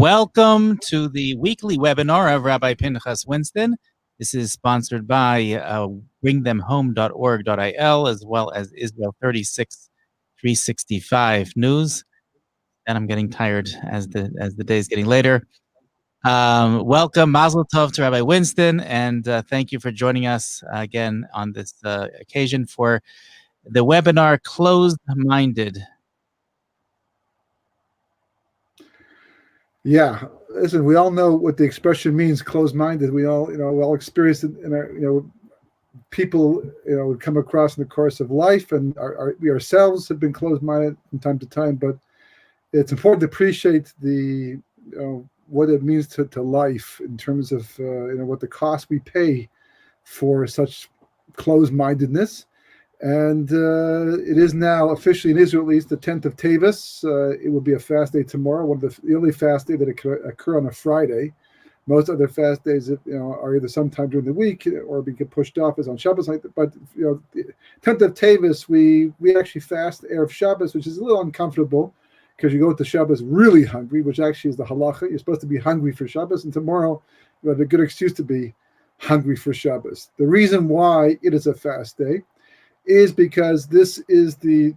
Welcome to the weekly webinar of Rabbi Pinchas Winston. This is sponsored by bringthemhome.org.il as well as Israel 365 News. And I'm getting tired as the day is getting later. Welcome, Mazel Tov to Rabbi Winston, and thank you for joining us again on this occasion for the webinar Closed-Minded. Yeah, listen, we all know what the expression means, closed-minded. We all experience it in our, people, we come across in the course of life, and we ourselves have been closed-minded from time to time. But it's important to appreciate the, what it means to life in terms of, what the cost we pay for such closed-mindedness. And it is now officially in Israel, at least, the 10th of Tevis. It will be a fast day tomorrow, the only fast day that occur on a Friday. Most other fast days, are either sometime during the week or we get pushed off as on Shabbos. But the 10th of Tevis, we actually fast Erev Shabbos, which is a little uncomfortable because you go to Shabbos really hungry, which actually is the halacha. You're supposed to be hungry for Shabbos, and tomorrow you have a good excuse to be hungry for Shabbos. The reason why it is a fast day is because this is the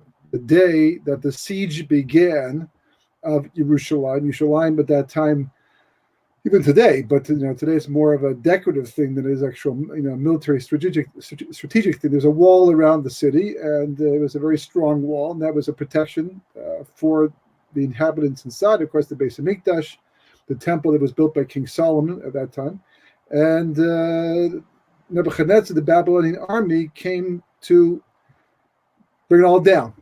day that the siege began of Yerushalayim. Yerushalayim at that time, even today, but today it's more of a decorative thing than it is actual, military strategic thing. There's a wall around the city, and it was a very strong wall, and that was a protection for the inhabitants inside. Of course, the Beis Hamikdash, the temple that was built by King Solomon at that time, and Nebuchadnezzar, the Babylonian army, came to bring it all down,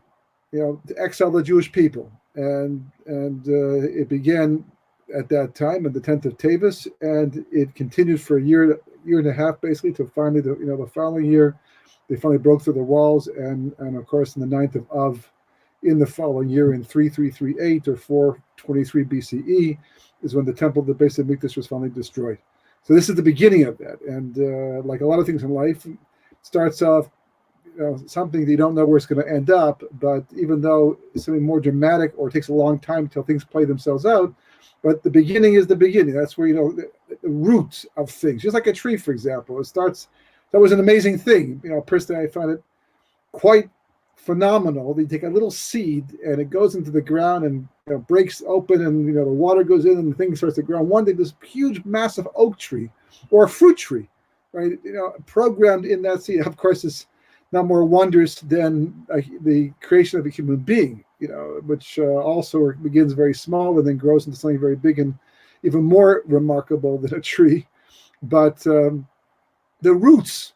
to exile the Jewish people, and it began at that time on the 10th of Tevis, and it continued for a year and a half, basically, till finally the following year they finally broke through the walls, and of course in the 9th of Av in the following year in 3338 or 423 BCE is when the temple of the Beis Hamikdash was finally destroyed. So this is the beginning of that, and like a lot of things in life, it starts off something that you don't know where it's going to end up, but even though it's something more dramatic or it takes a long time until things play themselves out, but the beginning is the beginning. That's where, the root of things, just like a tree, for example, that was an amazing thing. Personally, I find it quite phenomenal. They take a little seed and it goes into the ground and breaks open, and the water goes in and the thing starts to grow. One day, this huge, massive oak tree or a fruit tree, right? Programmed in that seed, of course, is not more wondrous than the creation of a human being, which also begins very small and then grows into something very big and even more remarkable than a tree. But the roots,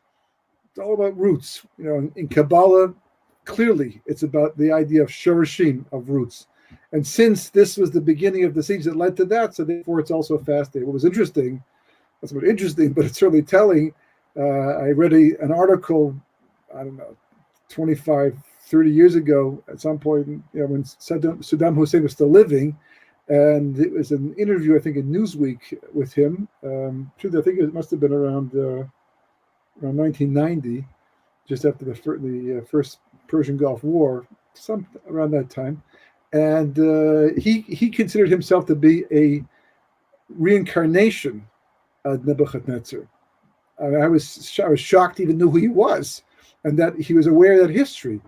it's all about roots. In Kabbalah, clearly it's about the idea of shorashim, of roots. And since this was the beginning of the siege that led to that, so therefore it's also a fast day. What was interesting, that's not interesting, but it's certainly telling. I read an article, I don't know, 25, 30 years ago at some point, when Saddam Hussein was still living, and it was an interview, I think, in Newsweek with him. I think it must have been around 1990, just after the first Persian Gulf War, around that time. And he considered himself to be a reincarnation of Nebuchadnezzar. I was shocked he even knew who he was, and that he was aware of that history.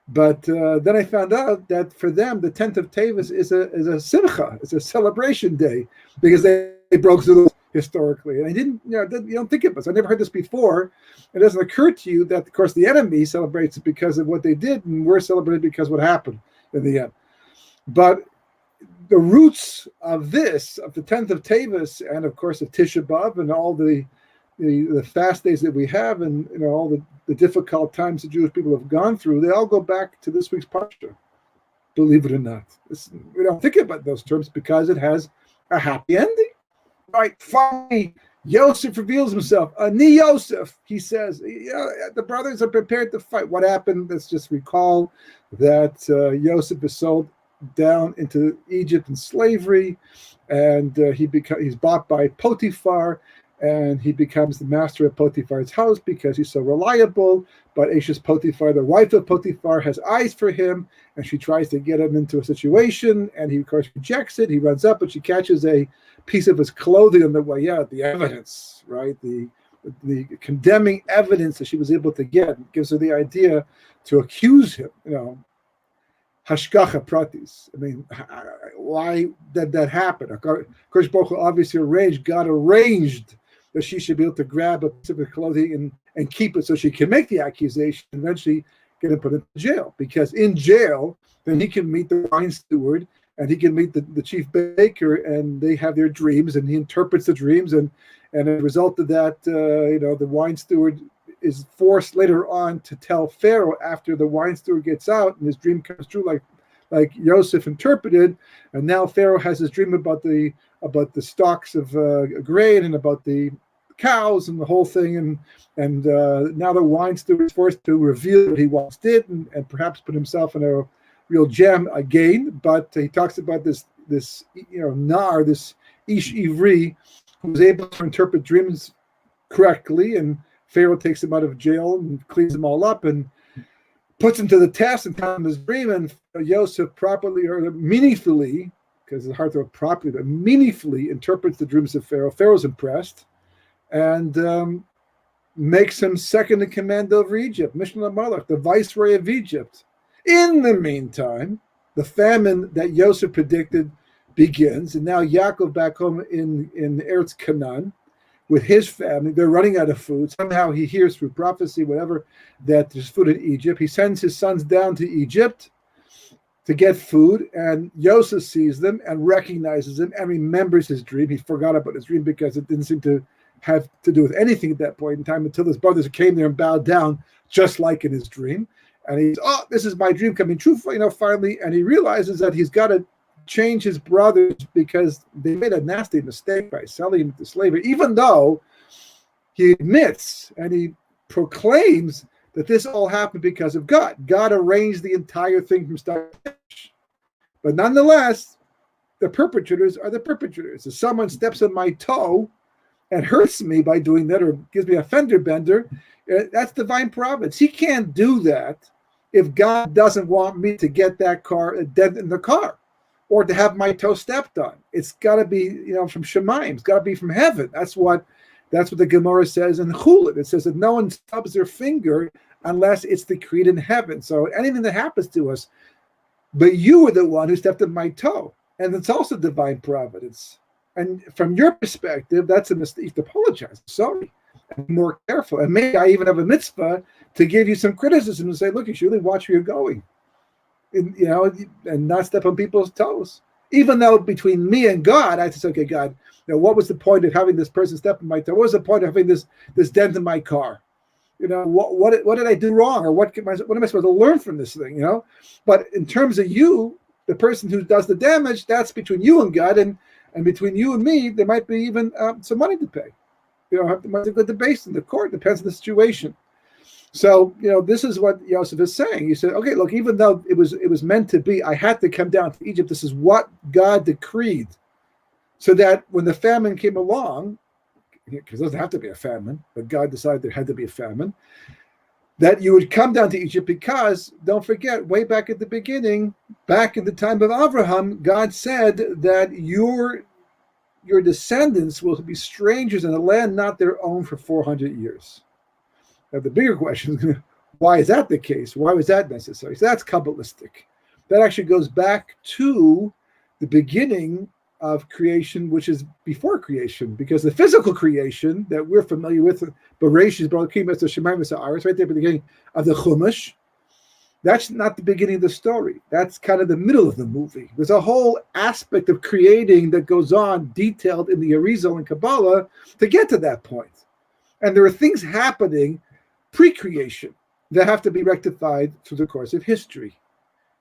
But then I found out that for them, the 10th of Tevis is a simcha, it's a celebration day, because they broke through historically. And I didn't, you don't think of this. I never heard this before. It doesn't occur to you that, of course, the enemy celebrates it because of what they did, and we're celebrating because of what happened in the end. But the roots of this, of the 10th of Tevis, and of course of Tisha B'Av, and all the fast days that we have, and all the difficult times the Jewish people have gone through, they all go back to this week's parsha. Believe it or not, we don't think about those terms because it has a happy ending, right? Finally, Yosef reveals himself. Ani Yosef, he says. The brothers are prepared to fight. What happened? Let's just recall that Yosef is sold down into Egypt in slavery, and he's bought by Potiphar. and he becomes the master of Potiphar's house because he's so reliable. But Ashes Potiphar, the wife of Potiphar, has eyes for him, and she tries to get him into a situation, and he, of course, rejects it. He runs up, but she catches a piece of his clothing on the way out, the evidence, right? The condemning evidence that she was able to get gives her the idea to accuse him, hashgacha pratis. I mean, why did that happen? Kodesh Baruch Hu obviously arranged, God arranged that she should be able to grab a piece of her clothing and keep it so she can make the accusation and eventually get him put into jail. Because in jail, then he can meet the wine steward and he can meet the chief baker, and they have their dreams, and he interprets the dreams, and as a result of that, the wine steward is forced later on to tell Pharaoh after the wine steward gets out and his dream comes true, like Yosef interpreted, and now Pharaoh has his dream about the stalks of grain and about the cows and the whole thing, and now the wine steward is forced to reveal what he once did and perhaps put himself in a real jam again. But he talks about this Nar, this Ish Ivri, who was able to interpret dreams correctly, and Pharaoh takes him out of jail and cleans them all up and puts him to the test and tells him his dream. And Yosef properly or meaningfully, because it's hard to properly, but meaningfully interprets the dreams of Pharaoh. Pharaoh's impressed and makes him second in command over Egypt, Mishnah Malach, the viceroy of Egypt. In the meantime, the famine that Yosef predicted begins, and now Yaakov back home in Eretz Canaan with his family, they're running out of food. Somehow he hears through prophecy, whatever, that there's food in Egypt. He sends his sons down to Egypt to get food, and Yosef sees them and recognizes them and remembers his dream. He forgot about his dream because it didn't seem to have to do with anything at that point in time until his brothers came there and bowed down, just like in his dream. And he's, this is my dream coming true, finally. And he realizes that he's got to change his brothers because they made a nasty mistake by selling him to slavery, even though he admits and he proclaims that this all happened because of God. God arranged the entire thing from start to finish. But nonetheless, the perpetrators are the perpetrators. If someone steps on my toe and hurts me by doing that or gives me a fender bender, that's divine providence. He can't do that if God doesn't want me to get that car, a dent in the car, or to have my toe stepped on. It's got to be, from Shemaim. It's got to be from heaven. That's what the Gemara says in Chulin. It says that no one stubs their finger unless it's decreed in heaven. So anything that happens to us, but you were the one who stepped on my toe, and it's also divine providence. And from your perspective, that's a mistake. You have to apologize. Sorry. And be more careful. And maybe I even have a mitzvah to give you some criticism and say, look, you should really watch where you're going. And not step on people's toes. Even though between me and God, I say, okay, God, what was the point of having this person step on my toe? What was the point of having this dent in my car? What did I do wrong? Or what am I supposed to learn from this thing? But in terms of you, the person who does the damage, that's between you and God, and between you and me, there might be even some money to pay. Might go to base in the court, depends on the situation. So, this is what Yosef is saying. He said, okay, look, even though it was meant to be, I had to come down to Egypt. This is what God decreed. So that when the famine came along, because it doesn't have to be a famine, but God decided there had to be a famine, that you would come down to Egypt because, don't forget, way back at the beginning, back in the time of Abraham, God said that your descendants will be strangers in a land not their own for 400 years. Now, the bigger question is, why is that the case? Why was that necessary? So that's Kabbalistic. That actually goes back to the beginning of creation, which is before creation, because the physical creation that we're familiar with, Bereshit, right there at the beginning of the Chumash, that's not the beginning of the story. That's kind of the middle of the movie. There's a whole aspect of creating that goes on, detailed in the Arizal and Kabbalah, to get to that point. And there are things happening pre-creation that have to be rectified through the course of history.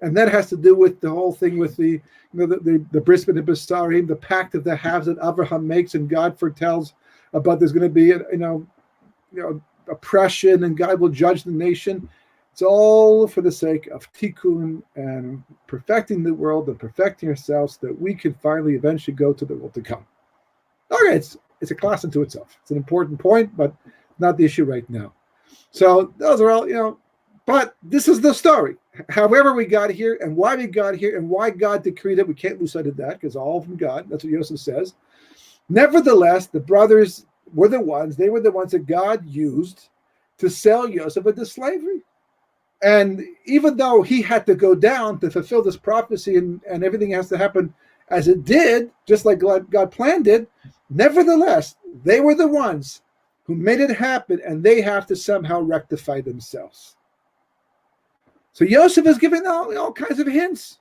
And that has to do with the whole thing with the bris ben Besarim, the pact of the halves that Abraham makes, and God foretells about there's going to be oppression and God will judge the nation. It's all for the sake of tikkun and perfecting the world and perfecting ourselves so that we can finally eventually go to the world to come. All right, it's a class unto itself. It's an important point, but not the issue right now. So those are all, but this is the story. However we got here and why we got here and why God decreed it, we can't lose sight of that because all from God. That's what Yosef says. Nevertheless, the brothers were the ones that God used to sell Yosef into slavery. And even though he had to go down to fulfill this prophecy and everything has to happen as it did, just like God planned it, nevertheless, they were the ones who made it happen, and they have to somehow rectify themselves. So Yosef is giving all kinds of hints,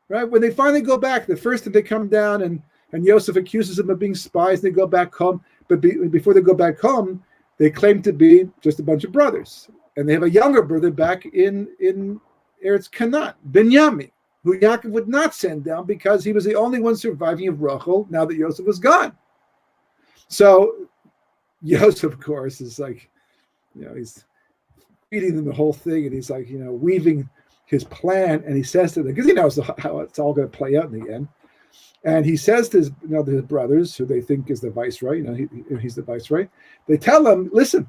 right? When they finally go back, the first time they come down and Yosef accuses them of being spies, and they go back home. But before they go back home, they claim to be just a bunch of brothers. And they have a younger brother back in Eretz Canaan, Binyamin, who Yaakov would not send down because he was the only one surviving of Rachel now that Yosef was gone. So Yosef, of course, is like, he's feeding them the whole thing, and he's like, weaving his plan, and he says to them, because he knows how it's all going to play out in the end, and he says to his brothers, who they think is the viceroy, he's the viceroy, they tell him, listen,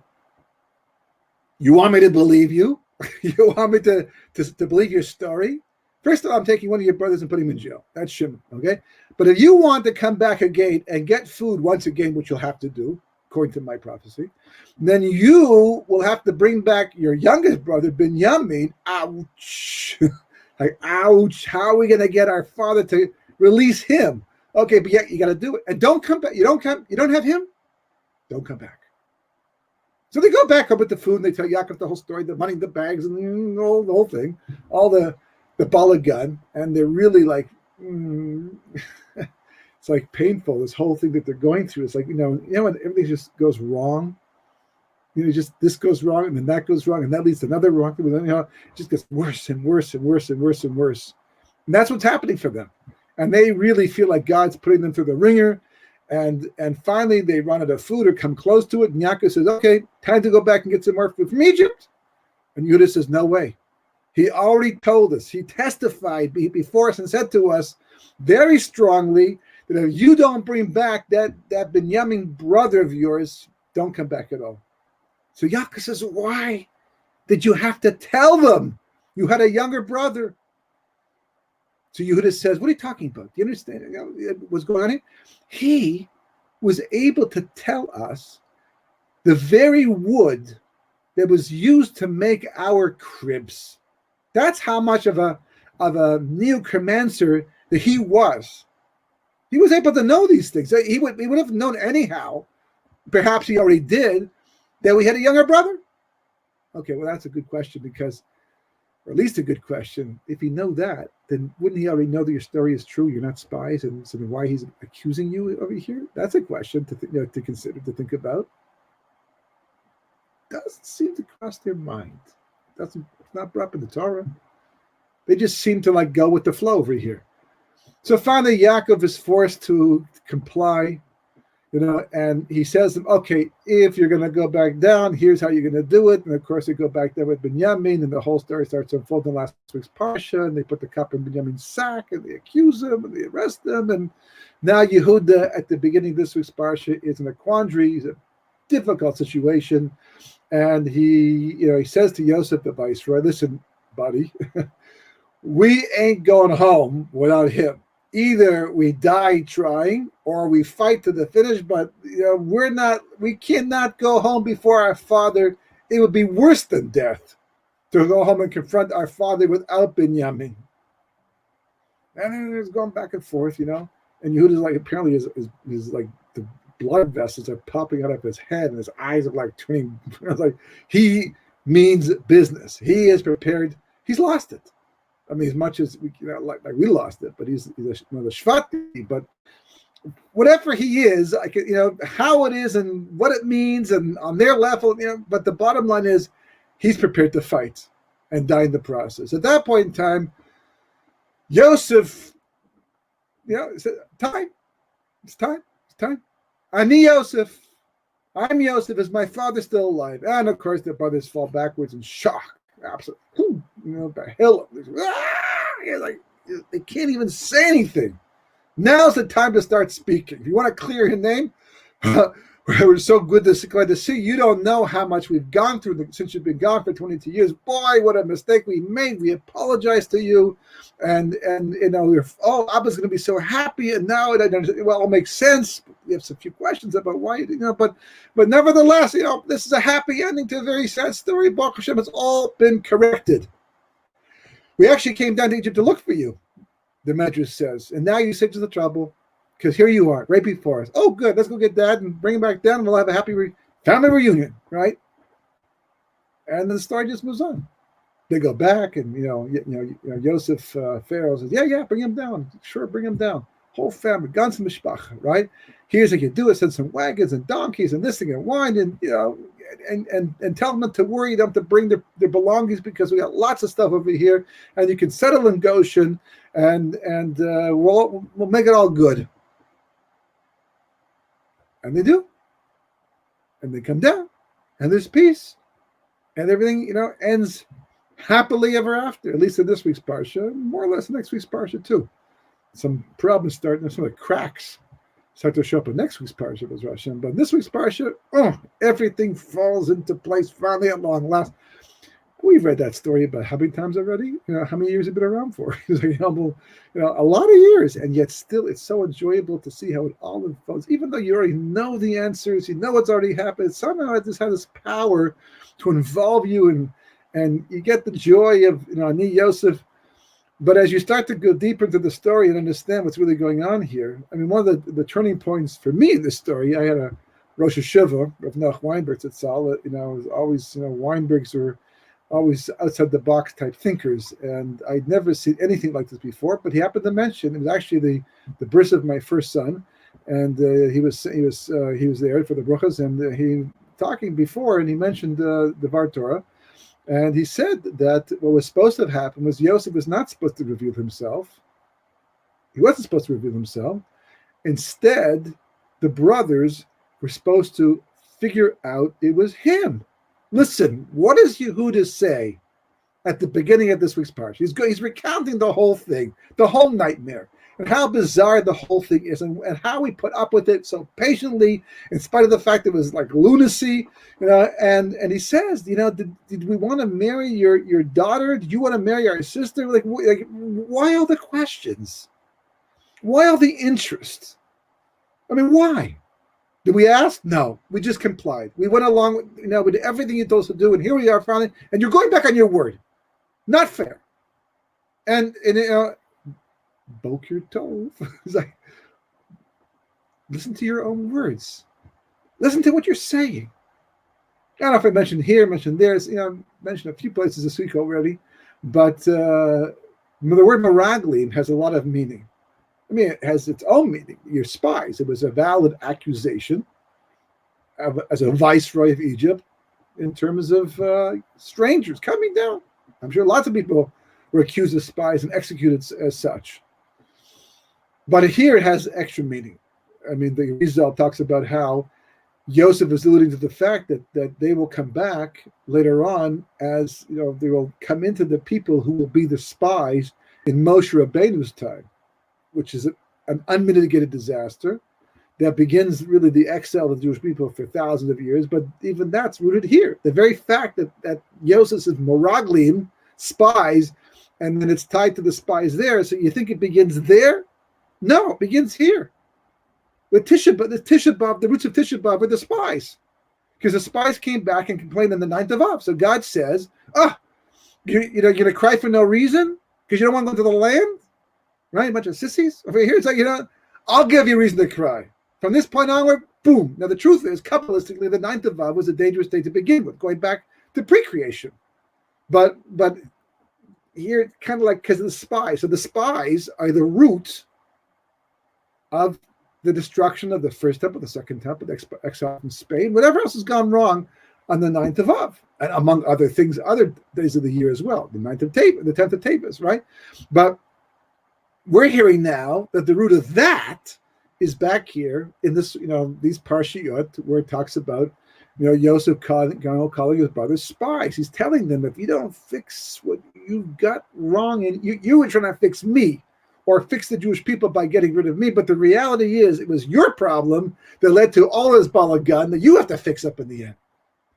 you want me to believe you? You want me to believe your story? First of all, I'm taking one of your brothers and putting him in jail. That's Shimon, okay? But if you want to come back again and get food once again, which you'll have to do, according to my prophecy, then you will have to bring back your youngest brother, Binyamin. Ouch. Like, ouch. How are we going to get our father to release him? Okay, but yeah, you got to do it. And don't come back. You don't have him? Don't come back. So they go back up with the food, and they tell Yaakov the whole story, the money, the bags, and the whole thing, all the balagan, and they're really like, it's like painful, this whole thing that they're going through. It's like, when everything just goes wrong, just this goes wrong, and then that goes wrong, and that leads to another wrong thing, and then, it just gets worse and worse and worse and worse and worse. And that's what's happening for them. And they really feel like God's putting them through the ringer, and finally they run out of food or come close to it, and Yaakov says, okay, time to go back and get some more food from Egypt. And Judah says, no way. He already told us, he testified before us and said to us very strongly that if you don't bring back that Binyamin brother of yours, don't come back at all. So Yaakov says, why did you have to tell them you had a younger brother? So Yehuda says, what are you talking about? Do you understand what's going on here? He was able to tell us the very wood that was used to make our cribs. That's how much of a neocromancer that he was. He was able to know these things. He would have known anyhow, perhaps he already did, that we had a younger brother. Okay, well, that's a good question or at least a good question. If he know that, then wouldn't he already know that your story is true? You're not spies, and so why he's accusing you over here? That's a question to consider, to think about. Doesn't seem to cross their mind. It's not brought up in the Torah. They just seem to go with the flow over here. So finally, Yaakov is forced to comply, and he says to them, okay, if you're going to go back down, here's how you're going to do it. And of course, they go back there with Binyamin, and the whole story starts to unfold in last week's parsha, and they put the cup in Binyamin's sack, and they accuse him, and they arrest him. And now Yehuda, at the beginning of this week's parsha, is in a quandary. He's a difficult situation. And he says to Yosef, the viceroy, listen, buddy, we ain't going home without him. Either we die trying or we fight to the finish, but we cannot go home before our father. It would be worse than death to go home and confront our father without Binyamin. And it's going back and forth, And Yehuda's apparently is like the blood vessels are popping out of his head, and his eyes are turning. He means business. He is prepared. He's lost it. I mean, as much as we lost it, but he's the Shvati. But whatever he is, how it is and what it means, and on their level, But the bottom line is, he's prepared to fight and die in the process. At that point in time, Yosef, said, time. It's time. I'm Yosef. Is my father still alive? And of course, the brothers fall backwards in shock. Absolutely. The hill. They can't even say anything. Now's the time to start speaking. If you want to clear your name, We're so glad to see. You don't know how much we've gone through since you've been gone for 22 years. Boy, what a mistake we made. We apologize to you. And Abba's going to be so happy. And now it makes sense. We have some few questions about why, but nevertheless, this is a happy ending to a very sad story. Baruch Hashem, it's all been corrected. We actually came down to Egypt to look for you, the Medrash says. And now you saved us the trouble. Because here you are, right before us. Oh, good. Let's go get Dad and bring him back down, and we'll have a happy family reunion, right? And the story just moves on. They go back, and Yosef Pharaoh says, "Yeah, bring him down. Sure, bring him down. Whole family, ganz mishpacha, right? Here's what you do: is send some wagons and donkeys and this thing and wine, and and tell them not to worry, them to bring their belongings because we got lots of stuff over here, and you can settle in Goshen, and we'll make it all good." And they do. And they come down. And there's peace. And everything, ends happily ever after. At least in this week's Parsha. More or less next week's Parsha too. Some problems start, some of the cracks start to show up in next week's Parsha, Rosh Hashanah. But in this week's Parsha, everything falls into place finally at long last. We've read that story about how many times already? How many years have been around for? It's like, a lot of years, and yet still it's so enjoyable to see how it all unfolds. Even though you already know the answers, you know what's already happened, somehow it just has this power to involve you, and you get the joy of Ani Yosef. But as you start to go deeper into the story and understand what's really going on here, I mean, one of the turning points for me in this story, I had a Rosh Hashiva of Noach Weinberg Tzal. It was always, Weinbergs were always outside the box type thinkers, and I'd never seen anything like this before. But he happened to mention it was actually the bris of my first son, and he was there for the bruchas, and he talking before, and he mentioned the Var Torah, and he said that what was supposed to have happened was Yosef was not supposed to reveal himself. He wasn't supposed to reveal himself. Instead, the brothers were supposed to figure out it was him. Listen, what does Yehuda say at the beginning of this week's parsha? He's recounting the whole thing, the whole nightmare, and how bizarre the whole thing is, and how we put up with it so patiently, in spite of the fact it was like lunacy, And he says, did we want to marry your daughter? Did you want to marry our sister? Like why all the questions? Why all the interest? I mean, why? Did we ask? No, we just complied. We went along with, with everything you told us to do, and here we are finally, and you're going back on your word. Not fair. And Boker Tov. It's like, listen to your own words. Listen to what you're saying. I don't know if I mentioned here, mentioned there. Mentioned a few places this week already, but the word Meraglim has a lot of meaning. I mean, it has its own meaning. You're spies. It was a valid accusation as a viceroy of Egypt in terms of strangers coming down. I'm sure lots of people were accused as spies and executed as such. But here it has extra meaning. I mean, the Rizal talks about how Yosef is alluding to the fact that they will come back later on as, they will come into the people who will be the spies in Moshe Rabbeinu's time, which is an unmitigated disaster that begins really the exile of the Jewish people for thousands of years. But even that's rooted here. The very fact that Yosef is Meraglim, spies, and then it's tied to the spies there. So you think it begins there? No, it begins here. With Tisha B'Av, the roots of Tisha B'Av were the spies. Because the spies came back and complained on the 9th of Av. So God says, you're going to cry for no reason? Because you don't want to go to the land? Right? A bunch of sissies? Over here, it's like, I'll give you a reason to cry. From this point onward, boom. Now, the truth is, Kabbalistically, the 9th of Av was a dangerous day to begin with, going back to pre-creation. But here, kind of like because of the spies. So the spies are the root of the destruction of the first temple, the second temple, the exile from Spain, whatever else has gone wrong on the 9th of Av, and among other things, other days of the year as well, the 9th of Tav, the 10th of Tavis, right? But we're hearing now that the root of that is back here in this, these parshiyot where it talks about, Yosef calling his brothers spies. He's telling them, if you don't fix what you got wrong, and you were trying to fix me, or fix the Jewish people by getting rid of me. But the reality is it was your problem that led to all this balagan that you have to fix up in the end.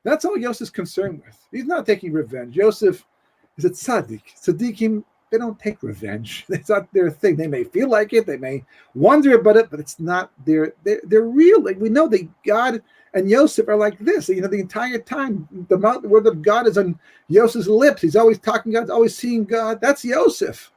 That's all Yosef's concerned with. He's not taking revenge. Yosef is a tzaddik. Tzaddikim, they don't take revenge. It's not their thing. They may feel like it. They may wonder about it, but it's not their. They're real. Like we know that God and Yosef are like this. You know, the entire time the word of God is on Yosef's lips. He's always talking God. Always seeing God. That's Yosef.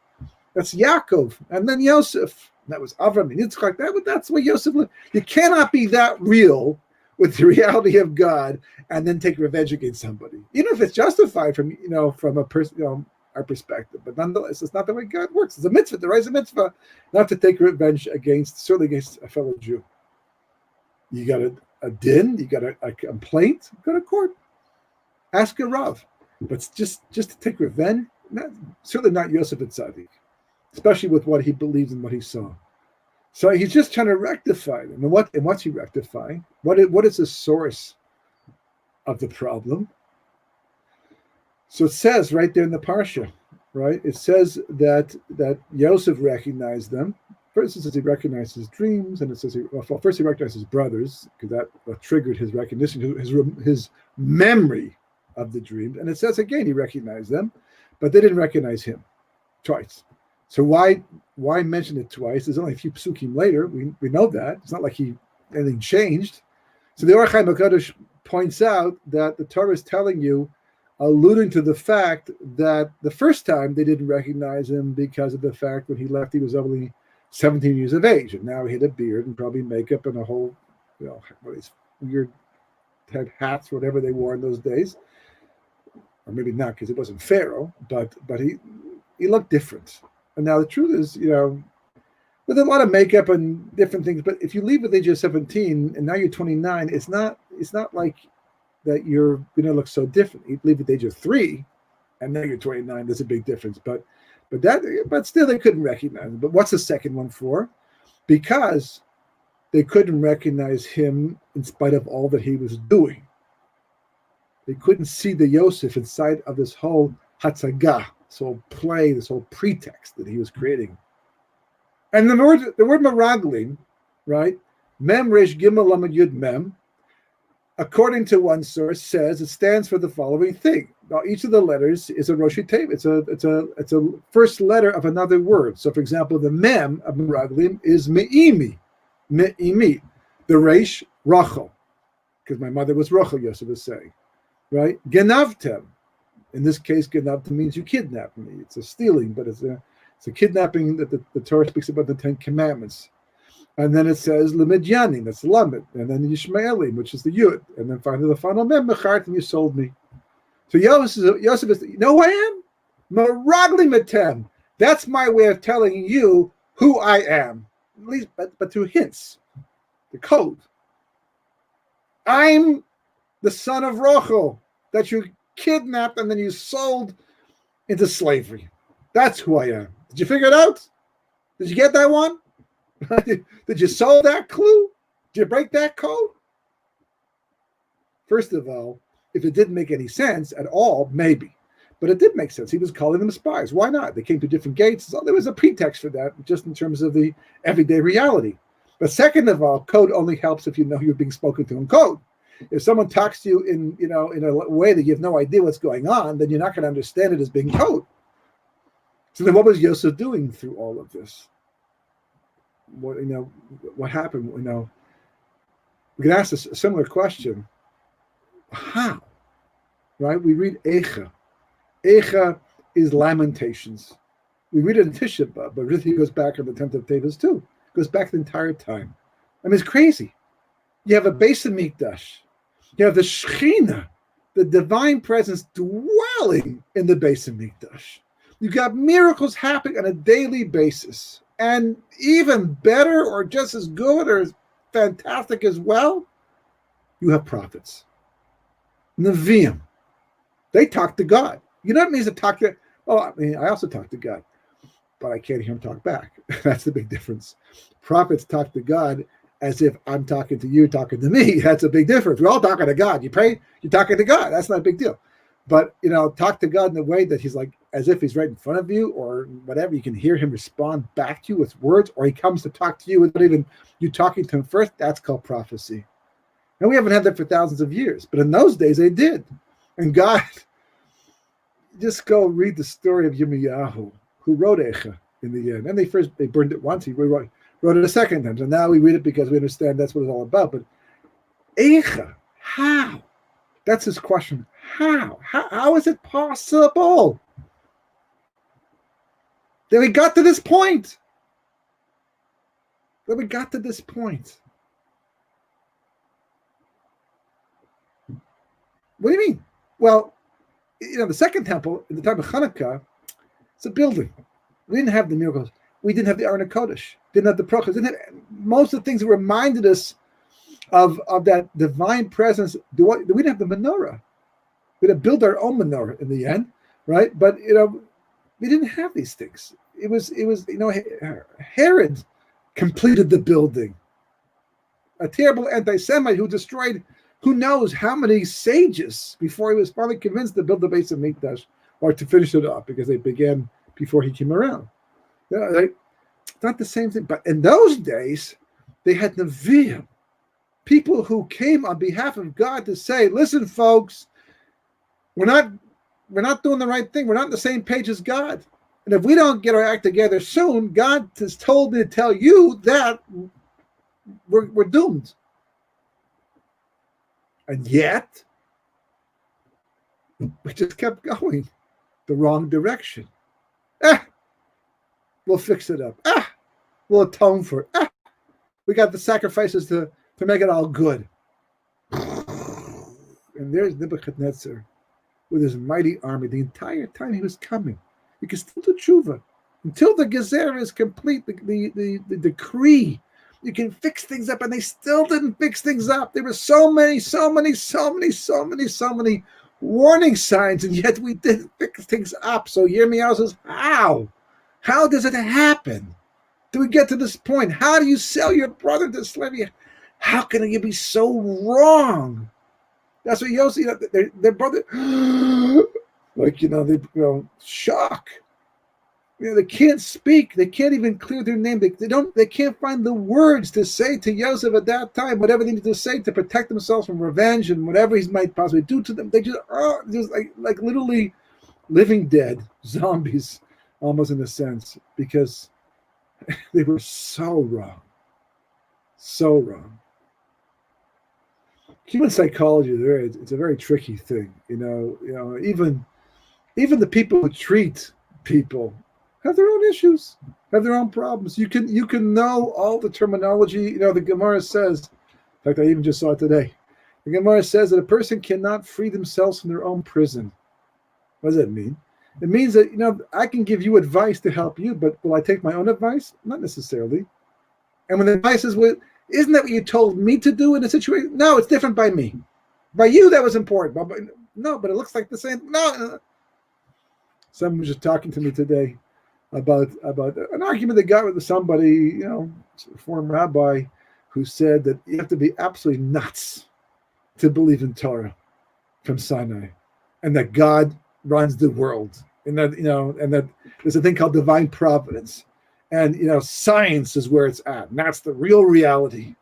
That's Yaakov, and then Yosef. That was Avram and Yitzchak. That's the way Yosef lived. You cannot be that real with the reality of God and then take revenge against somebody, even if it's justified from a person, our perspective. But nonetheless, it's not the way God works. It's a mitzvah. There is a mitzvah not to take revenge certainly against a fellow Jew. You got a din, you got a complaint, go to court, ask a rav. But just to take revenge, certainly not Yosef Tzaddik, especially with what he believes and what he saw. So he's just trying to rectify them. And what's he rectifying? What is the source of the problem? So it says right there in the parsha, right? It says that Yosef recognized them. First it says he recognized his dreams, and it says first he recognized his brothers, because that triggered his recognition, his memory of the dreams. And it says again he recognized them, but they didn't recognize him twice. So why mention it twice? There's only a few psukim later. We know that. It's not like anything changed. So the Orach Chaim HaKadosh points out that the Torah is telling you, alluding to the fact that the first time they didn't recognize him because of the fact when he left he was only 17 years of age, and now he had a beard and probably makeup and a whole, these weird head hats, whatever they wore in those days, or maybe not because it wasn't Pharaoh, but he looked different. And now the truth is, with a lot of makeup and different things, but if you leave at the age of 17 and now you're 29, it's not like that you're going to look so different. You leave at the age of 3 and now you're 29, there's a big difference. But still they couldn't recognize him. But what's the second one for? Because they couldn't recognize him in spite of all that he was doing. They couldn't see the Yosef inside of this whole hatzagah, this whole play, this whole pretext that he was creating. And the word meraglim, right? Mem resh gimel lamed yud mem, according to one source, says it stands for the following thing. Now, each of the letters is a roshi tev. It's a first letter of another word. So, for example, the mem of meraglim is me'imi. The resh Rachel, because my mother was Rachel. Yosef is saying, right? Genavtem. In this case, genavtem means you kidnapped me. It's a stealing, but it's a kidnapping that the Torah speaks about the 10 Commandments. And then it says Lemedyanim, that's Lamed, and then Yishmaelim, which is the Yud, and then finally the final Mem, Mechart, and you sold me. So Yosef is, you know who I am? Meragli Metem. That's my way of telling you who I am, at least, but through hints, the code. I'm the son of Rachel that you kidnapped and then you sold into slavery. That's who I am. Did you figure it out? Did you get that one? Did you solve that clue? Did you break that code? First of all, if it didn't make any sense at all, maybe. But it did make sense. He was calling them spies. Why not? They came to different gates. So there was a pretext for that, just in terms of the everyday reality. But second of all, code only helps if you know you're being spoken to in code. If someone talks to you in a way that you have no idea what's going on, then you're not going to understand it as being code. So then what was Yosef doing through all of this? What happened? We can ask a similar question. How? Right? We read Eicha. Eicha is Lamentations. We read it in Tisha B'Av, but really it goes back on the 10th of Teves too. It goes back the entire time. I mean, it's crazy. You have a Beis Hamikdash. You have the Shechina, the divine presence dwelling in the Beis Hamikdash. You got miracles happening on a daily basis. And even better or just as good or as fantastic as well, you have prophets. Nevi'im. They talk to God. You know what it means to talk to? I also talk to God, but I can't hear him talk back. That's the big difference. Prophets talk to God as if I'm talking to you, talking to me. That's a big difference. We're all talking to God. You pray, you're talking to God. That's not a big deal. But, talk to God in a way that he's like as if he's right in front of you or whatever. You can hear him respond back to you with words, or he comes to talk to you without even you talking to him first. That's called prophecy. And we haven't had that for thousands of years. But in those days, they did. And God, just go read the story of Yirmiyahu, who wrote Eicha in the end. And they burned it once. He wrote it a second time. So now we read it because we understand that's what it's all about. But Eicha, how? That's his question. How is it possible that we got to this point? What do you mean? Well, the second temple, in the time of Hanukkah, it's a building. We didn't have the miracles. We didn't have the Aron HaKodesh. Didn't have the Prochas. Didn't have most of the things that reminded us of that divine presence. We didn't have the menorah. We had to build our own menorah in the end, right? But we didn't have these things. It was Herod completed the building. A terrible anti-Semite who destroyed who knows how many sages before he was finally convinced to build the base of Mikdash or to finish it off, because they began before he came around. It's not the same thing. But in those days, they had Nevi'im, people who came on behalf of God to say, listen, folks, we're not doing the right thing. We're not on the same page as God. And if we don't get our act together soon, God has told me to tell you that we're doomed. And yet, we just kept going the wrong direction. We'll fix it up. We'll atone for it. We got the sacrifices to make it all good. And there's Nebuchadnezzar with his mighty army the entire time he was coming. You can still do tshuva. Until the Gezer is complete, the decree, you can fix things up, and they still didn't fix things up. There were so many warning signs, and yet we didn't fix things up. So Yirmiyahu says, how? How does it happen? Do we get to this point? How do you sell your brother to slavery? How can you be so wrong? That's what Yossi, their brother, they shock. They can't speak. They can't even clear their name. They can't find the words to say to Yosef at that time, whatever they need to say to protect themselves from revenge and whatever he might possibly do to them. They just like literally living dead zombies, almost in a sense, because they were so wrong. So wrong. Human psychology, it's a very tricky thing. Even the people who treat people have their own issues, have their own problems. You can know all the terminology. The Gemara says, in fact, I even just saw it today. The Gemara says that a person cannot free themselves from their own prison. What does that mean? It means that, I can give you advice to help you, but will I take my own advice? Not necessarily. And when the advice is, well, isn't that what you told me to do in a situation? No, it's different by me. By you, that was important. But it looks like the same. No. Someone was just talking to me today about an argument they got with somebody, a former rabbi, who said that you have to be absolutely nuts to believe in Torah from Sinai, and that God runs the world, and that and that there's a thing called divine providence, and science is where it's at, and that's the real reality.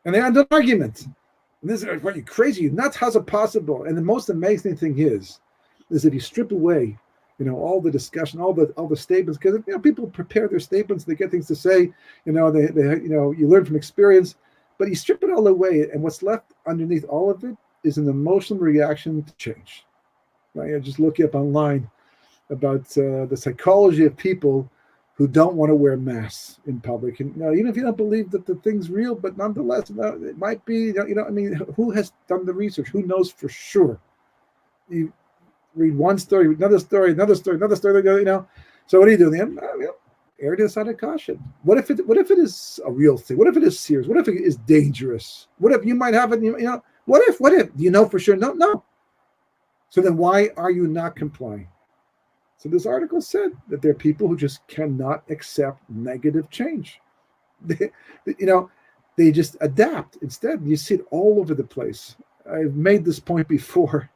And they had an argument. And this is, are you crazy? You nuts? How's it possible? And the most amazing thing is if you strip away all the discussion, all the statements, because people prepare their statements, they get things to say, they you learn from experience, but you strip it all away, and what's left underneath all of it is an emotional reaction to change. Right? I just look up online about the psychology of people who don't want to wear masks in public, and even if you don't believe that the thing's real, but nonetheless, it might be. Who has done the research? Who knows for sure? You read one story, another story. So what do you do? Err to the side of caution. What if it is a real thing? What if it is serious? What if it is dangerous? What if you might have it? What if? Do you know for sure? No. So then why are you not complying? So this article said that there are people who just cannot accept negative change. They just adapt. Instead, you see it all over the place. I've made this point before,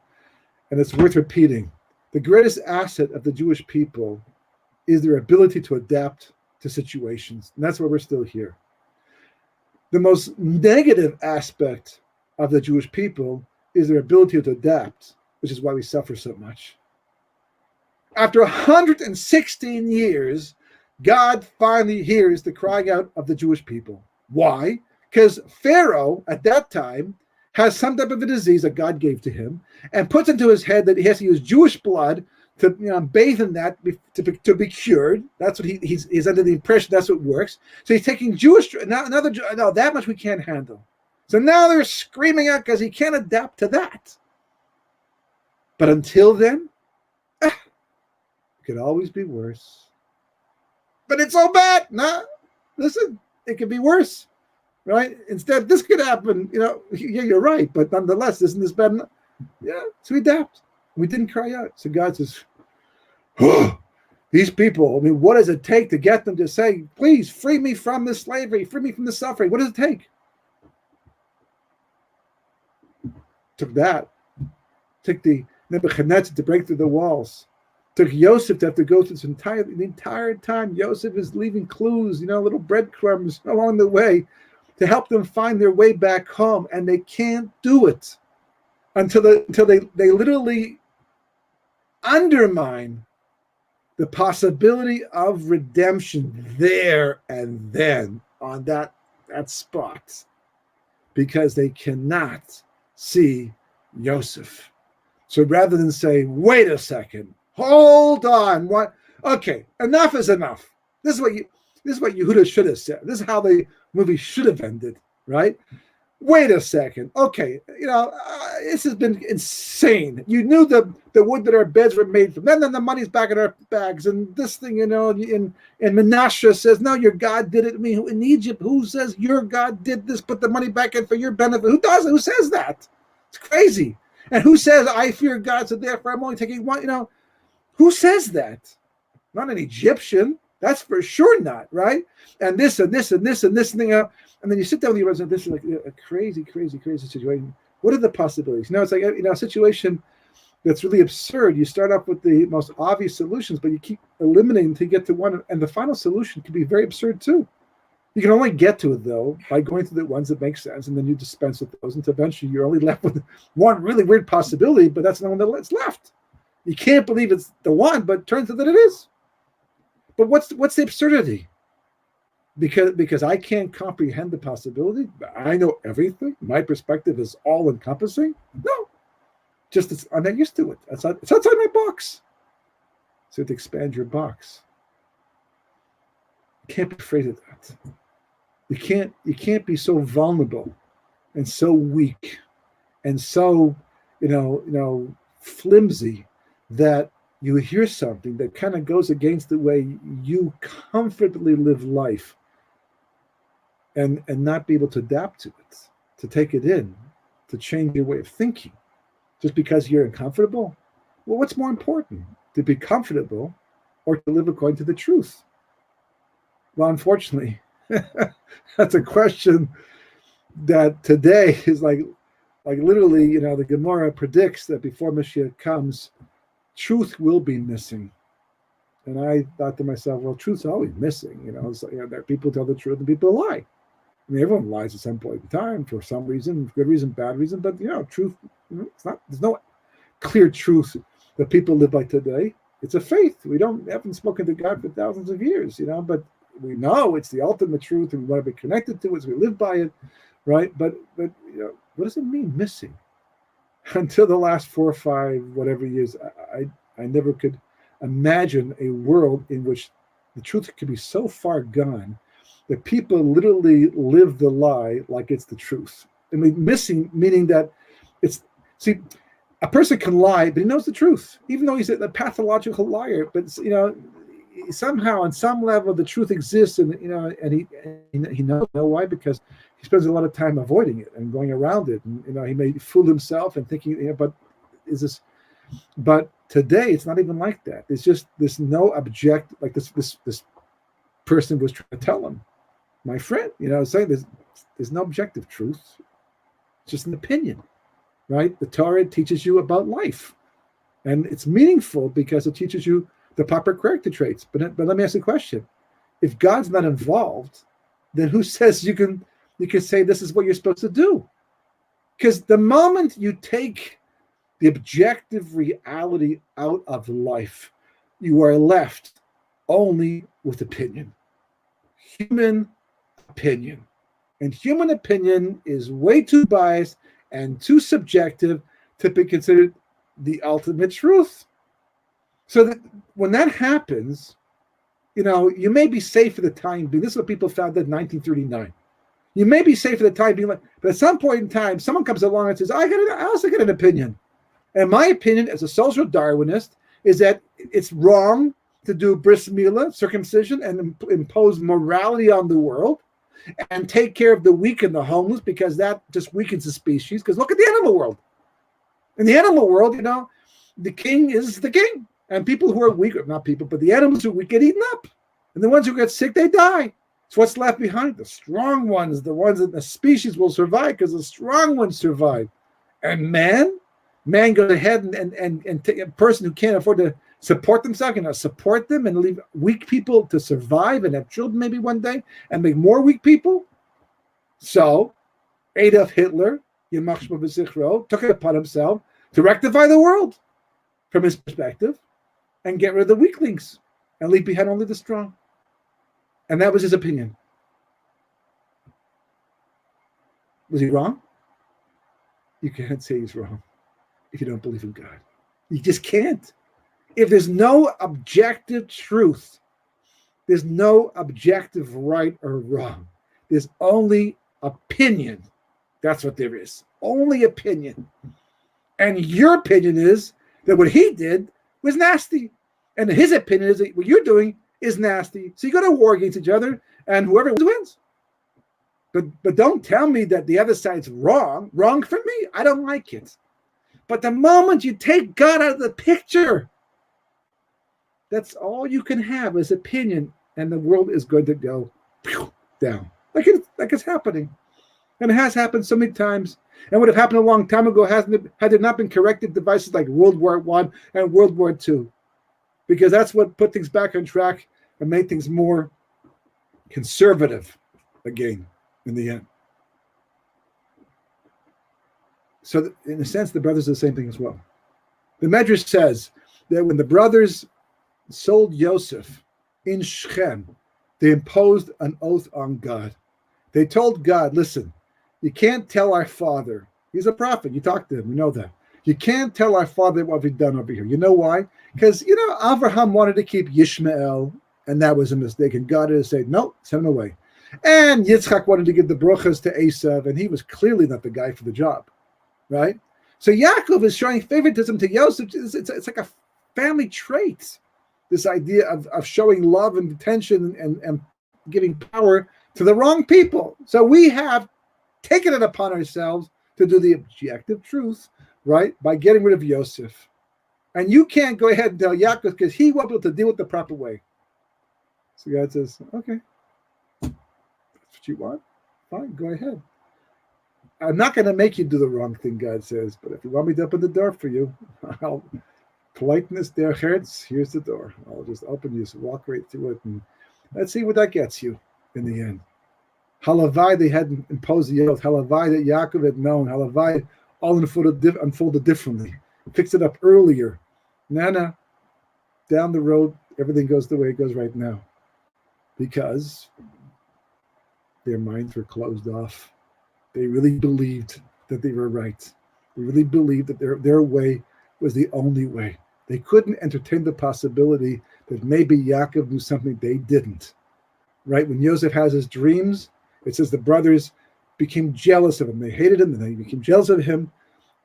and it's worth repeating. The greatest asset of the Jewish people is their ability to adapt to situations. And that's why we're still here. The most negative aspect of the Jewish people is their ability to adapt, which is why we suffer so much. After 116 years, God finally hears the crying out of the Jewish people. Why? Because Pharaoh at that time has some type of a disease that God gave to him and puts into his head that he has to use Jewish blood to bathe in that to be cured. That's what he's under the impression that's what works. So he's taking Jewish, no, that much we can't handle. So now they're screaming out because he can't adapt to that. But until then, it could always be worse. But it's so bad. No, listen, it could be worse, right? Instead, this could happen. Yeah, you're right. But nonetheless, isn't this bad enough? Yeah, so we adapt. We didn't cry out. So God says, oh, these people, what does it take to get them to say, please free me from this slavery, free me from the suffering? What does it take? Took that. Took the Nebuchadnezzar to break through the walls. Took Yosef to have to go through the entire time. Yosef is leaving clues, little breadcrumbs along the way to help them find their way back home. And they can't do it until they literally undermine the possibility of redemption there and then on that spot, because they cannot see Yosef. So rather than say, wait a second, hold on, what? Okay, enough is enough. This is what Yehuda should have said. This is how the movie should have ended, right? Wait a second. Okay, this has been insane. You knew the wood that our beds were made from. Then the money's back in our bags, and this thing, and Menashe says, no, your God did it. In Egypt, who says your God did this? Put the money back in for your benefit. Who does it? Who says that? It's crazy. And who says I fear God, so therefore I'm only taking one? Who says that? Not an Egyptian. That's for sure not, right? And this and this and this and this thing. And then you sit down with your resident. This is like a crazy, crazy, crazy situation. What are the possibilities? It's like a situation that's really absurd. You start off with the most obvious solutions, but you keep eliminating to get to one, and the final solution can be very absurd too. You can only get to it though by going through the ones that make sense, and then you dispense with those until eventually you're only left with one really weird possibility, but that's the one that's left. You can't believe it's the one, but it turns out that it is. But what's the absurdity? Because I can't comprehend the possibility. I know everything. My perspective is all encompassing. No, just I'm not used to it. It's outside my box. So you have to expand your box. You can't be afraid of that. You can't be so vulnerable and so weak and so flimsy that you hear something that kind of goes against the way you comfortably live life and not be able to adapt to it, to take it in, to change your way of thinking just because you're uncomfortable. Well, what's more important, to be comfortable or to live according to the truth? Well, unfortunately, that's a question that today is like literally, the Gemara predicts that before Mashiach comes, truth will be missing. And I thought to myself, well, truth's always missing. That people tell the truth and people lie. Everyone lies at some point in time for some reason, good reason, bad reason. But truth, it's not. There's no clear truth that people live by today. It's a faith. We haven't spoken to God for thousands of years, but we know it's the ultimate truth, and we want to be connected to it, so we live by it, right? But what does it mean missing? Until the last 4 or 5 whatever years, I never could imagine a world in which the truth could be so far gone that people literally live the lie like it's the truth. Missing meaning that a person can lie, but he knows the truth, even though he's a pathological liar. But somehow, on some level, the truth exists, and he knows why, because he spends a lot of time avoiding it and going around it, and he may fool himself and thinking, but today it's not even like that. It's just there's no object, like this person was trying to tell him, my friend, saying there's no objective truth. It's just an opinion, right? The Torah teaches you about life. And it's meaningful because it teaches you the proper character traits. But let me ask you a question. If God's not involved, then who says you can say this is what you're supposed to do? Because the moment you take the objective reality out of life, you are left only with opinion. Human opinion. And human opinion is way too biased and too subjective to be considered the ultimate truth. So that when that happens, you may be safe for the time being. This is what people found in 1939. You may be safe for the time being, but at some point in time, someone comes along and says, I also got an opinion. And my opinion as a social Darwinist is that it's wrong to do bris milah, circumcision, and impose morality on the world and take care of the weak and the homeless, because that just weakens the species. Because look at the animal world. In the animal world, the king is the king. And people who are weak, not people, but the animals who are weak get eaten up. And the ones who get sick, they die. So what's left behind? The strong ones, the ones that the species will survive because the strong ones survive. And man goes ahead and take a person who can't afford to support themselves, support them and leave weak people to survive and have children maybe one day and make more weak people. So Adolf Hitler, Yamach Shmo V'Zichro, took it upon himself to rectify the world from his perspective and get rid of the weaklings and leave behind only the strong. And that was his opinion. Was he wrong? You can't say he's wrong if you don't believe in God. You just can't. If there's no objective truth, there's no objective right or wrong. There's only opinion. That's what there is. Only opinion. And your opinion is that what he did was nasty. And his opinion is that what you're doing is nasty. So you go to war against each other, and whoever wins. But don't tell me that the other side's wrong. Wrong for me. I don't like it. But the moment you take God out of the picture, that's all you can have is opinion, and the world is going to go down. Like it's happening. And it has happened so many times. And would have happened a long time ago had there not been corrective devices like World War I and World War II. Because that's what put things back on track and made things more conservative again in the end. So in a sense, the brothers are the same thing as well. The Medrash says that when the brothers sold Yosef in Shechem, they imposed an oath on God. They told God, listen, you can't tell our father. He's a prophet. You talk to him. We know that. You can't tell our father what we've done over here. You know why? Because, Avraham wanted to keep Yishmael, and that was a mistake. And God had to say, no, send him away. And Yitzchak wanted to give the brachas to Esav, and he was clearly not the guy for the job, right? So Yaakov is showing favoritism to Yosef. It's like a family trait, this idea of showing love and attention and giving power to the wrong people. So we have taken it upon ourselves to do the objective truth, right, by getting rid of Yosef. And you can't go ahead and tell Yaakov because he won't be able to deal with the proper way. So God says, okay, that's what you want? Fine, go ahead. I'm not going to make you do the wrong thing, God says, but if you want me to open the door for you, politeness there hurts, here's the door. I'll just open you, so walk right through it, and let's see what that gets you in the end. Halavai, they hadn't imposed the oath. Halavai, that Yaakov had known. Halavai, all unfolded differently. Fix it up earlier. No. Down the road, everything goes the way it goes right now. Because their minds were closed off. They really believed that they were right. They really believed that their way was the only way. They couldn't entertain the possibility that maybe Yaakov knew something they didn't. Right? When Yosef has his dreams, it says the brothers became jealous of him. They hated him, and they became jealous of him.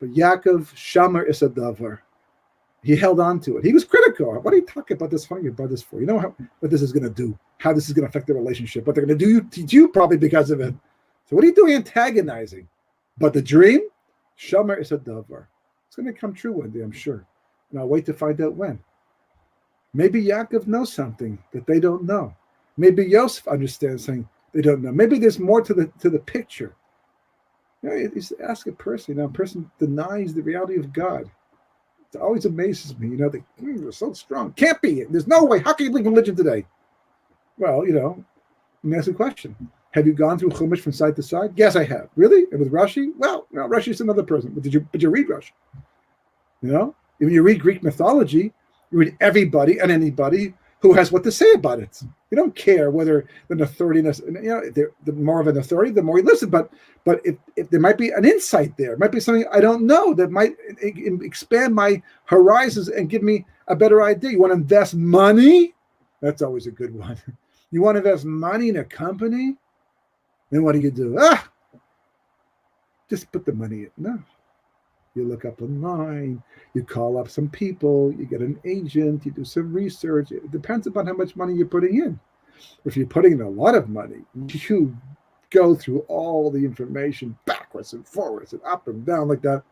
But Yaakov, Shamar Isadavar, he held on to it. He was critical. What are you talking about this? How your brothers for? You know what this is going to do, how this is going to affect the relationship, what they're going to do to you probably because of it. So what are you doing antagonizing? But the dream, Shamar Isadavar, it's going to come true one day, I'm sure. And I'll wait to find out when. Maybe Yaakov knows something that they don't know. Maybe Yosef understands something they don't know. Maybe there's more to the picture. You ask a person. A person denies the reality of God. It always amazes me. They're so strong. Can't be. There's no way. How can you believe in religion today? Well, let me ask you a question. Have you gone through Chumash from side to side? Yes, I have. Really? And with Rashi? Well, Rashi's another person. But did you read Rashi? When you read Greek mythology, you read everybody and anybody who has what to say about it. You don't care whether an authority, the more of an authority, the more you listen. But if there might be an insight there, it might be something I don't know that might expand my horizons and give me a better idea. You want to invest money? That's always a good one. You want to invest money in a company? Then what do? Just put the money in. No. You look up online, you call up some people, you get an agent, you do some research. It depends upon how much money you're putting in. If you're putting in a lot of money, you go through all the information backwards and forwards and up and down like that.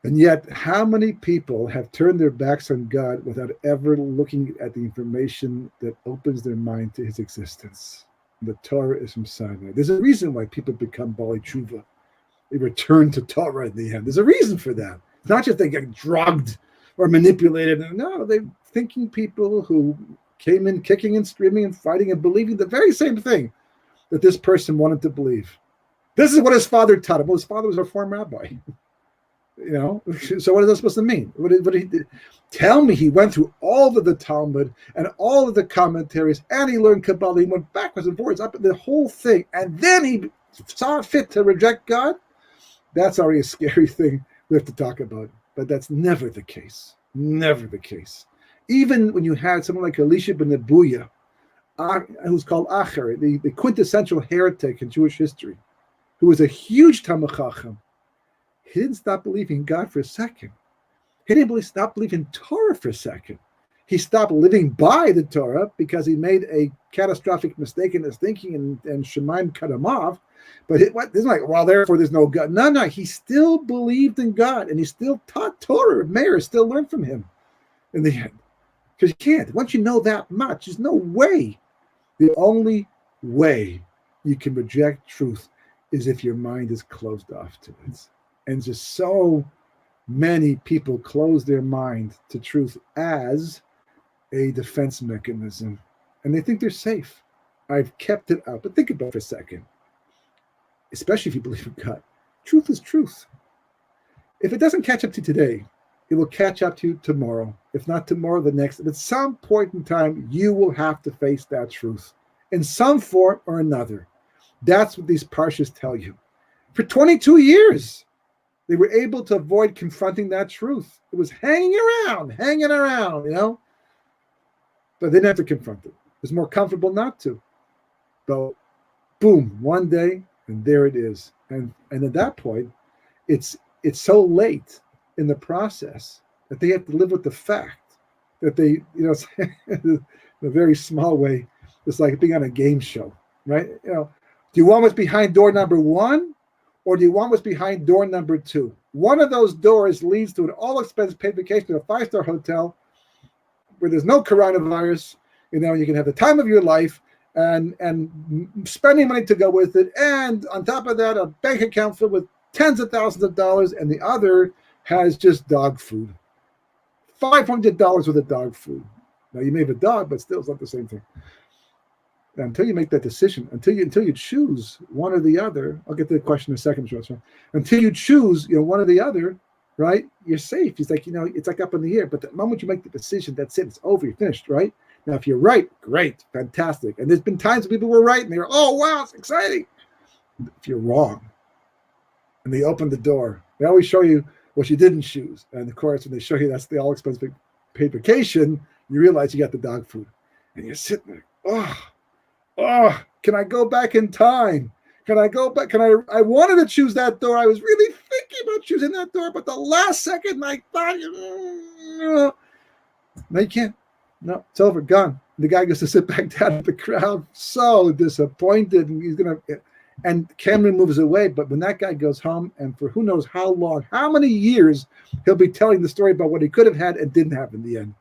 And yet, how many people have turned their backs on God without ever looking at the information that opens their mind to his existence? The Torah is from Sinai. There's a reason why people become Bali Tshuva. They return to Torah in the end. There's a reason for that. It's not just they get drugged or manipulated. No, they're thinking people who came in kicking and screaming and fighting and believing the very same thing that this person wanted to believe. This is what his father taught him. Well, his father was a reform rabbi. So what is that supposed to mean? What he did? Tell me he went through all of the Talmud and all of the commentaries, and he learned Kabbalah. He went backwards and forwards, up the whole thing, and then he saw fit to reject God. That's already a scary thing we have to talk about. But that's never the case. Never the case. Even when you had someone like Elisha ben Nebuya, who's called Acher, the quintessential heretic in Jewish history, who was a huge Talmud Chacham, he didn't stop believing in God for a second. He didn't stop believing Torah for a second. He stopped living by the Torah because he made a catastrophic mistake in his thinking and Shemaim cut him off. But it's like, well, therefore there's no God. No, he still believed in God and he still taught Torah. Meir still learned from him in the end. Because you can't. Once you know that much, there's no way. The only way you can reject truth is if your mind is closed off to it. And just so many people close their mind to truth as a defense mechanism. And they think they're safe. I've kept it out. But think about it for a second. Especially if you believe in God. Truth is truth. If it doesn't catch up to you today, it will catch up to you tomorrow. If not tomorrow, the next. At some point in time, you will have to face that truth in some form or another. That's what these parshas tell you. For 22 years, they were able to avoid confronting that truth. It was hanging around, But they didn't have to confront it. It was more comfortable not to. But boom, one day, and there it is. And at that point, it's so late in the process that they have to live with the fact that they, in a very small way, it's like being on a game show, right? Do you want what's behind door number 1? Or do you want what's behind door number 2? One of those doors leads to an all-expense paid vacation to a 5-star hotel where there's no coronavirus. You can have the time of your life and spending money to go with it. And on top of that, a bank account filled with tens of thousands of dollars. And the other has just dog food. $500 worth of dog food. Now, you may have a dog, but still it's not the same thing. Until you make that decision, until you choose one or the other, I'll get to the question in a second. Until you choose, one or the other, right? You're safe. It's like, it's like up in the air. But the moment you make the decision, that's it. It's over. You're finished, right? Now, if you're right, great, fantastic. And there's been times when people were right and they're, oh, wow, it's exciting. If you're wrong, and they open the door, they always show you what you didn't choose. And of course, when they show you that's the all-expensive paid vacation, you realize you got the dog food. And you're sitting there, oh, can I go back in time? Can I go back? I wanted to choose that door. I was really thinking about choosing that door, but the last second I thought, no, you can't. No, it's over, gone. The guy goes to sit back down at the crowd, so disappointed, and Cameron moves away. But when that guy goes home, and for who knows how long, how many years, he'll be telling the story about what he could have had and didn't have in the end.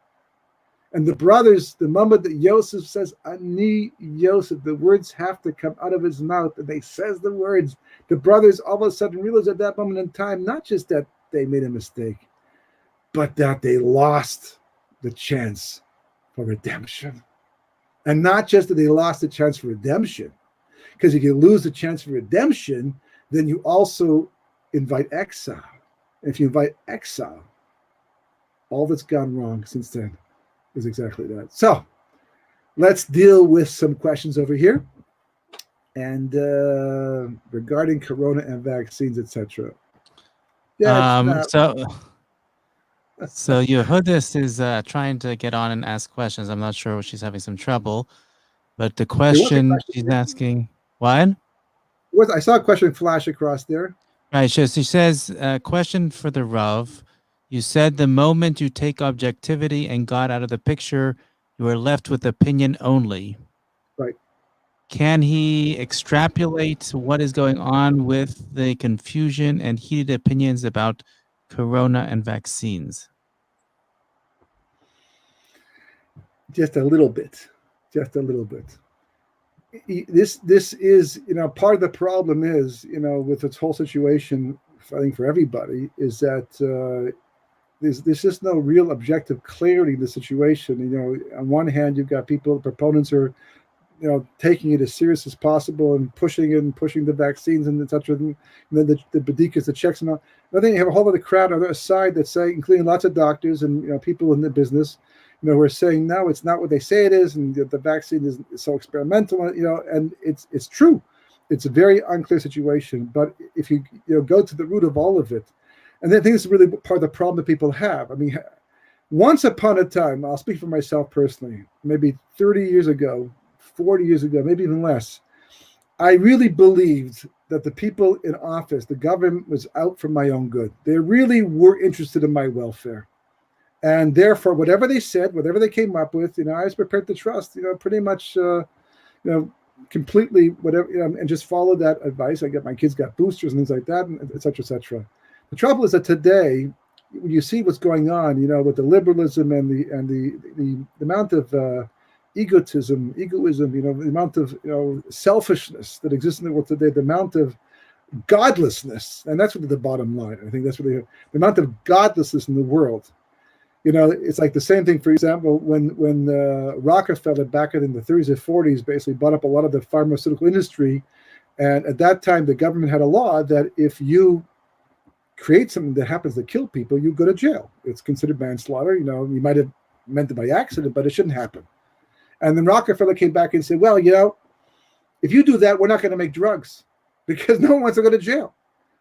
And the brothers, the moment that Yosef says, Ani Yosef, the words have to come out of his mouth, and they says the words. The brothers all of a sudden realize at that moment in time, not just that they made a mistake, but that they lost the chance for redemption. And not just that they lost the chance for redemption, because if you lose the chance for redemption, then you also invite exile. If you invite exile, all that's gone wrong since then is exactly that. So let's deal with some questions over here. And regarding corona and vaccines, etc. Yeah, so Yehudis is trying to get on and ask questions. I'm not sure, she's having some trouble, but the question she's asking, what? I saw a question flash across there. Right, so she says, question for the Rav. You said the moment you take objectivity and God out of the picture, you are left with opinion only. Right. Can he extrapolate what is going on with the confusion and heated opinions about corona and vaccines? Just a little bit. This is, part of the problem is, with this whole situation, I think for everybody, is that there's just no real objective clarity in the situation. On one hand, you've got people, proponents are, taking it as serious as possible and pushing the vaccines and etc. And then the bedikas, the checks and all. And then you have a whole other crowd on the other side that say, including lots of doctors and people in the business, who are saying no, it's not what they say it is, and the vaccine is so experimental, and it's true. It's a very unclear situation. But if you go to the root of all of it, and I think this is really part of the problem that people have. I mean, once upon a time, I'll speak for myself personally, maybe 30 years ago, 40 years ago, maybe even less, I really believed that the people in office, the government, was out for my own good. They really were interested in my welfare. And therefore, whatever they said, whatever they came up with, I was prepared to trust, pretty much, completely whatever, and just follow that advice. My kids got boosters and things like that, and et cetera, et cetera. The trouble is that today, when you see what's going on, with the liberalism and the amount of egoism, the amount of selfishness that exists in the world today, the amount of godlessness, and that's what the bottom line. I think that's what the amount of godlessness in the world. It's like the same thing. For example, when Rockefeller back in the 30s and 40s basically bought up a lot of the pharmaceutical industry, and at that time the government had a law that if you create something that happens to kill people, you go to jail. It's considered manslaughter. You might have meant it by accident, but it shouldn't happen. And then Rockefeller came back and said, well, if you do that, we're not going to make drugs because no one wants to go to jail.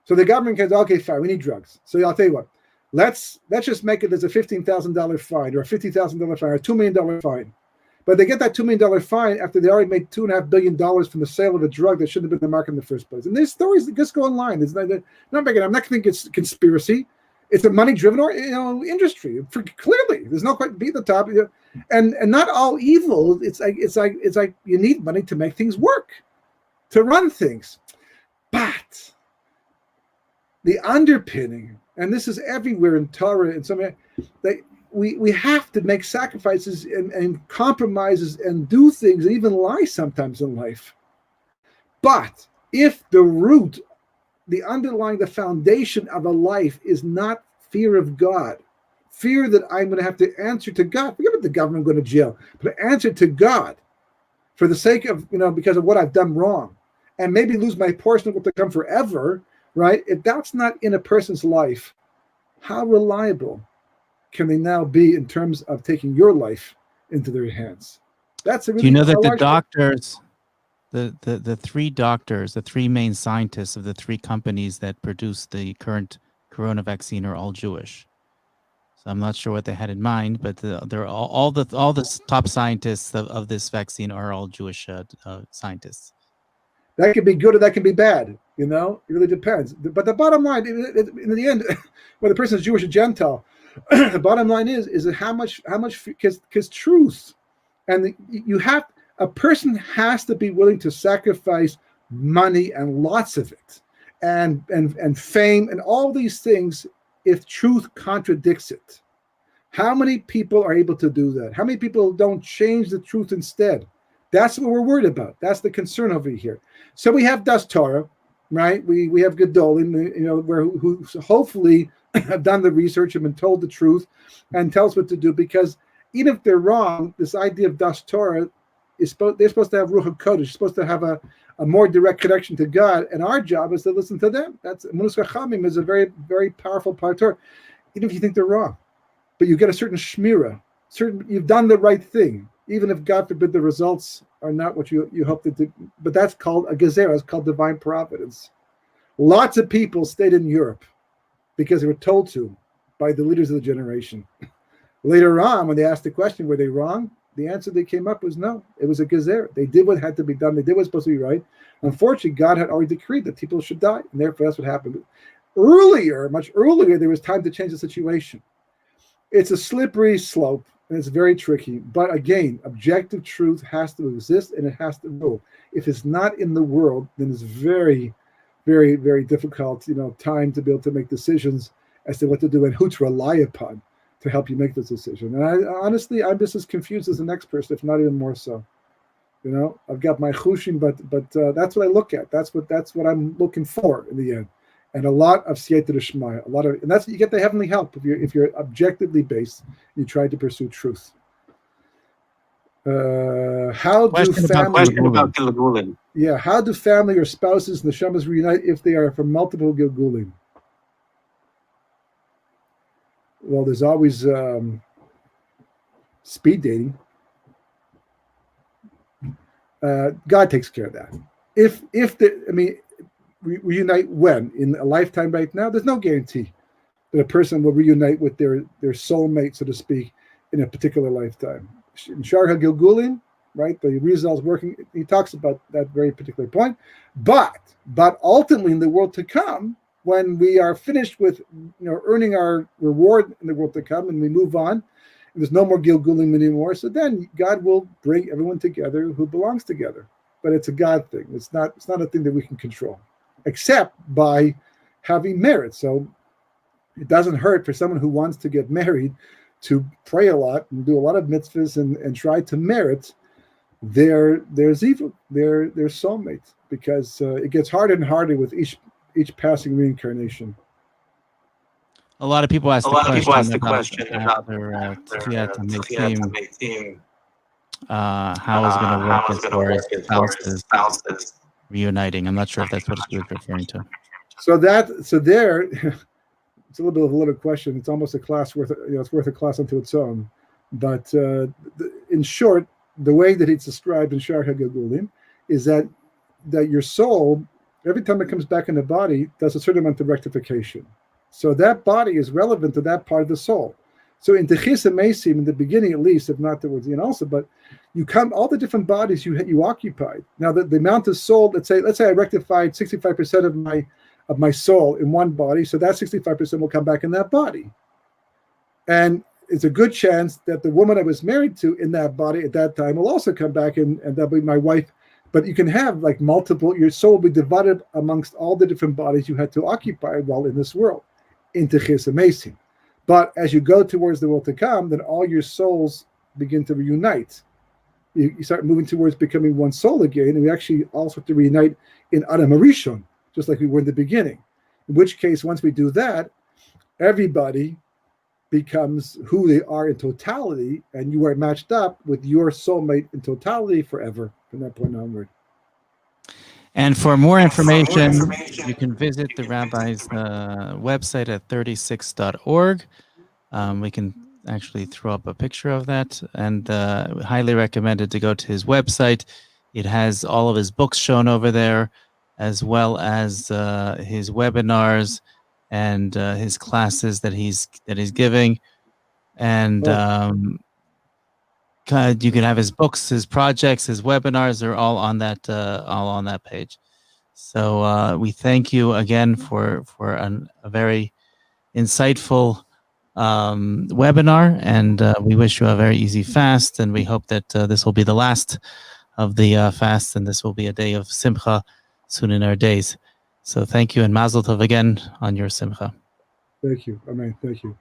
So the government goes, okay, fine, we need drugs. So I'll tell you what, let's just make it as a $15,000 fine or a $50,000 fine or a $2 million fine. But they get that $2 million fine after they already made $2.5 billion from the sale of a drug that shouldn't have been in the market in the first place. And there's stories that just go online. I'm not thinking it's conspiracy. It's a money-driven industry. Clearly, there's no quite be at the top. And not all evil. It's like you need money to make things work, to run things. But the underpinning, and this is everywhere in Torah and some, we have to make sacrifices and compromises and do things and even lie sometimes in life. But if the root, the underlying, the foundation of a life is not fear of God, fear that I'm going to have to answer to God, forget about the government going to jail, but answer to God for the sake of, because of what I've done wrong, and maybe lose my portion of what to come forever, right? If that's not in a person's life, how reliable can they now be in terms of taking your life into their hands? That's a really. Do you know that the doctors, the three doctors, the three main scientists of the three companies that produce the current corona vaccine are all Jewish? So I'm not sure what they had in mind, but they're all the top scientists of this vaccine are all Jewish scientists. That could be good or that could be bad. It really depends. But the bottom line, in the end, whether the person is Jewish or Gentile, the bottom line is how much because truth, and a person has to be willing to sacrifice money and lots of it, and fame and all these things if truth contradicts it. How many people are able to do that? How many people don't change the truth instead? That's what we're worried about. That's the concern over here. So we have Das Torah, right? We have Gedolim, who hopefully have done the research, have been told the truth, and tell us what to do. Because even if they're wrong, this idea of Das Torah they're supposed to have Ruach HaKodesh, supposed to have a more direct connection to God, and our job is to listen to them. That's Emunus Chachamim is a very, very powerful part of Torah, even if you think they're wrong. But you get a certain shmira, you've done the right thing, even if God forbid the results are not what you hoped to do. But that's called a gezerah, it's called divine providence. Lots of people stayed in Europe because they were told to by the leaders of the generation. Later on, when they asked the question, were they wrong? The answer they came up was no. It was a gezerah. They did what had to be done. They did what was supposed to be right. Unfortunately, God had already decreed that people should die, and therefore that's what happened. Much earlier, there was time to change the situation. It's a slippery slope, and it's very tricky. But again, objective truth has to exist, and it has to rule. If it's not in the world, then it's very, very, very difficult, time to be able to make decisions as to what to do and who to rely upon to help you make this decision. And honestly, I'm just as confused as the next person, if not even more so. I've got my chushim, but that's what I look at. That's what I'm looking for in the end. And a lot of siyata d'shmaya, and that's you get the heavenly help if you're objectively based. You try to pursue truth. How do family? Yeah, how do family or spouses and the neshamas reunite if they are from multiple gilgulim? Well, there's always speed dating. God takes care of that. Reunite when? In a lifetime right now? There's no guarantee that a person will reunite with their soulmate, so to speak, in a particular lifetime. In Shar HaGilgulim, right, the Rizal's working, he talks about that very particular point. But ultimately in the world to come, when we are finished with earning our reward in the world to come and we move on, and there's no more Gilgulim anymore, so then God will bring everyone together who belongs together. But it's a God thing. It's not a thing that we can control, except by having merit. So it doesn't hurt for someone who wants to get married to pray a lot and do a lot of mitzvahs and try to merit their zivug, their soulmate, because it gets harder and harder with each passing reincarnation. A lot of people ask the question about how is it going to work as far as spouses reuniting. I'm not sure if that's what he was referring to. So there, it's a little bit of a loaded question. It's almost a class worth, it's worth a class unto its own. But in short, the way that it's described in Shar HaGilgulim is that your soul, every time it comes back in the body, does a certain amount of rectification. So that body is relevant to that part of the soul. So in Techis Mesim, in the beginning at least, if not towards the end also, but you come all the different bodies you occupied. Now the amount of soul, let's say I rectified 65% of my soul in one body, so that 65% will come back in that body. And it's a good chance that the woman I was married to in that body at that time will also come back and that'll be my wife. But you can have like multiple, your soul will be divided amongst all the different bodies you had to occupy while in this world, into Techis Mesim. But as you go towards the world to come, then all your souls begin to reunite. You start moving towards becoming one soul again, and we actually also have to reunite in Adam Arishon, just like we were in the beginning. In which case, once we do that, everybody becomes who they are in totality, and you are matched up with your soulmate in totality forever from that point onward. And for more information, you can visit the rabbi's website at 36.org. We can actually throw up a picture of that, and highly recommended to go to his website. It has all of his books shown over there, as well as his webinars and his classes that he's giving. And you can have his books, his projects, his webinars are all on that page. So we thank you again for a very insightful webinar, and we wish you a very easy fast, and we hope that this will be the last of the fast, and this will be a day of simcha soon in our days. So thank you, and mazel tov again on your simcha. Thank you. Amen. Thank you.